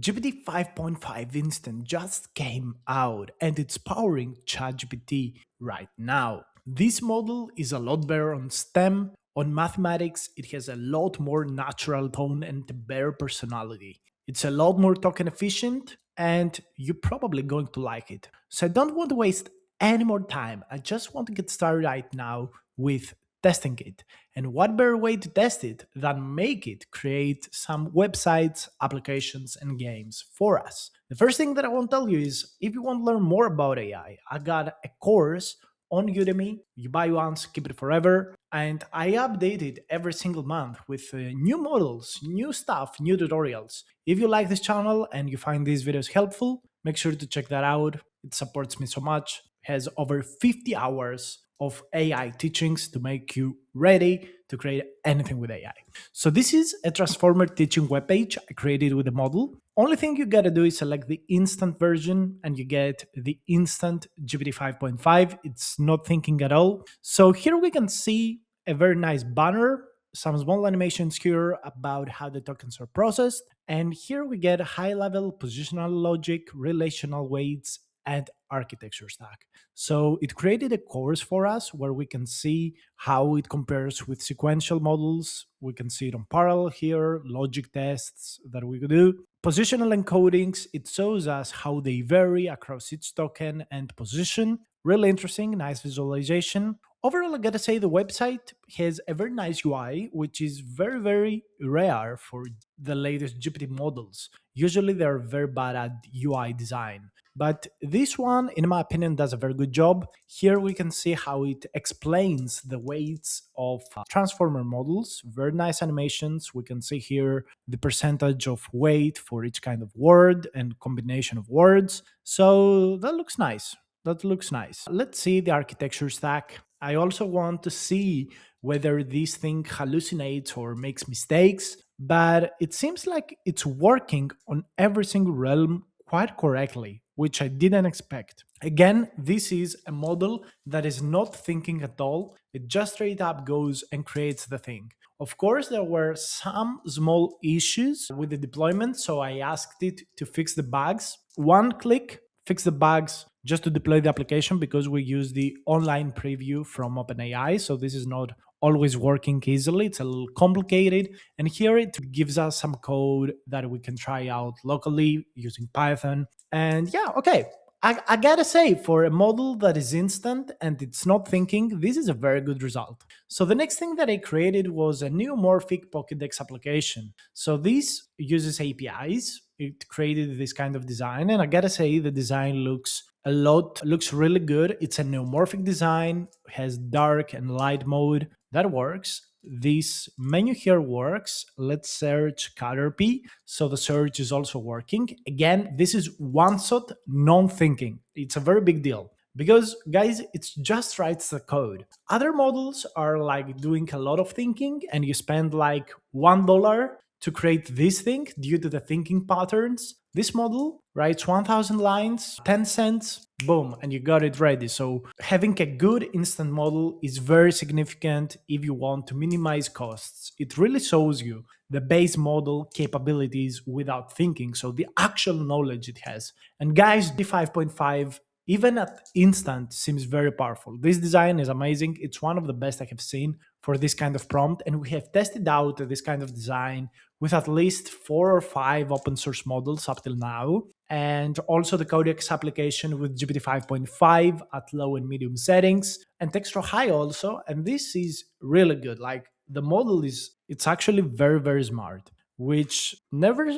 GPT 5.5 Instant just came out and it's powering ChatGPT right now. This model is a lot better on STEM, on mathematics, it has a lot more natural tone and better personality. It's a lot more token efficient and you're probably going to like it. So I don't want to waste any more time. I just want to get started right now with testing it. And what better way to test it than make it create some websites, applications, and games for us? The first thing that I want to tell you is if you want to learn more about AI, I got a course on Udemy. You buy once, keep it forever. And I update it every single month with new models, new stuff, new tutorials. If you like this channel and you find these videos helpful, make sure to check that out. It supports me so much. Has over 50 hours of AI teachings to make you ready to create anything with AI. So this is a transformer teaching webpage I created with a model. Only thing you gotta do is select the instant version and you get the instant GPT 5.5. It's not thinking at all. So here we can see a very nice banner, some small animations here about how the tokens are processed. And here we get high level positional logic, relational weights, and architecture stack. So it created a course for us where we can see how it compares with sequential models. We can see it on parallel here, logic tests that we could do. Positional encodings, it shows us how they vary across each token and position. Really interesting, nice visualization. Overall, I gotta say the website has a very nice UI, which is very, very rare for the latest GPT models. Usually they're very bad at UI design. But this one, in my opinion, does a very good job. Here we can see how it explains the weights of transformer models. Very nice animations. We can see here the percentage of weight for each kind of word and combination of words. So that looks nice. That looks nice. Let's see the architecture stack. I also want to see whether this thing hallucinates or makes mistakes, but it seems like it's working on every single realm quite correctly, which I didn't expect. Again, this is a model that is not thinking at all. It just straight up goes and creates the thing. Of course, there were some small issues with the deployment, so I asked it to fix the bugs. One click, fix the bugs just to deploy the application because we use the online preview from OpenAI. So this is not always working easily. It's a little complicated. And here it gives us some code that we can try out locally using Python. And yeah, okay. I gotta say, for a model that is instant and it's not thinking, this is a very good result. So the next thing that I created was a neuromorphic Pokédex application. So this uses APIs. It created this kind of design, and I gotta say, the design looks really good. It's a neuromorphic design, has dark and light mode. That works. This menu here works. Let's search Caterpie. So the search is also working. Again, this is one shot non-thinking. It's a very big deal because guys, it just writes the code. Other models are like doing a lot of thinking and you spend like $1 to create this thing due to the thinking patterns. This model writes 1000 lines, 10 cents, boom, and you got it ready. So having a good instant model is very significant if you want to minimize costs. It really shows you the base model capabilities without thinking, so the actual knowledge it has. And guys, D5.5 even at instant seems very powerful. This design is amazing. It's one of the best I have seen for this kind of prompt, and we have tested out this kind of design with at least 4 or 5 open source models up till now, and also the Codex application with GPT 5.5 at low and medium settings, and Textro High also. And this is really good. Like the model it's actually very, very smart, which never,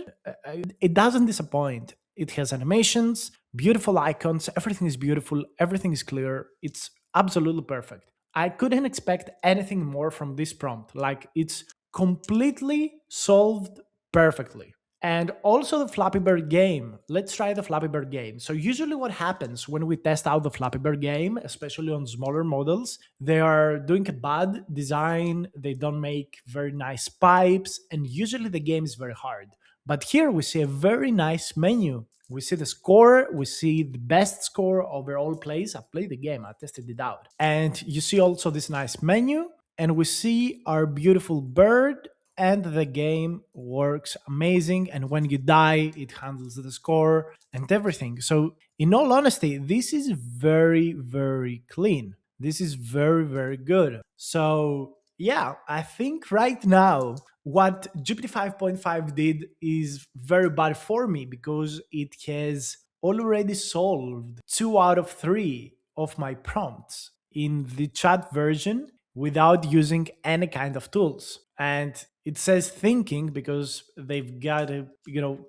it doesn't disappoint. It has animations, beautiful icons, everything is beautiful, everything is clear. It's absolutely perfect. I couldn't expect anything more from this prompt. Like it's completely solved perfectly. And also the Flappy Bird game. Let's try the Flappy Bird game. So usually what happens when we test out the Flappy Bird game, especially on smaller models, they are doing a bad design, they don't make very nice pipes, and usually the game is very hard. But here we see a very nice menu. We see the score, we see the best score over all plays. I played the game, I tested it out. And you see also this nice menu, and we see our beautiful bird and the game works amazing. And when you die, it handles the score and everything. So, in all honesty, this is very, very clean. This is very, very good. So, yeah, I think right now what GPT 5.5 did is very bad for me because it has already solved 2 out of 3 of my prompts in the chat version without using any kind of tools. And it says thinking because they've got to,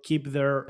keep their,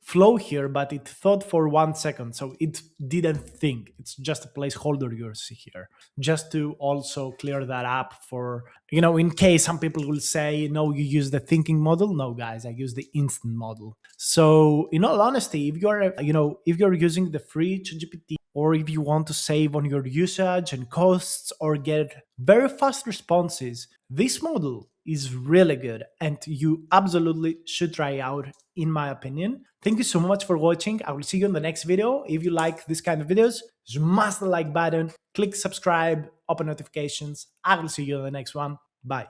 flow here, but it thought for 1 second. So it didn't think. It's just a placeholder you see here. Just to also clear that up for, in case some people will say, no, you use the thinking model. No, guys, I use the instant model. So in all honesty, if you're using the free ChatGPT, or if you want to save on your usage and costs or get very fast responses, this model is really good and you absolutely should try out, in my opinion. Thank you so much for watching. I will see you in the next video. If you like this kind of videos, smash the like button, click subscribe, open notifications. I will see you in the next one. Bye.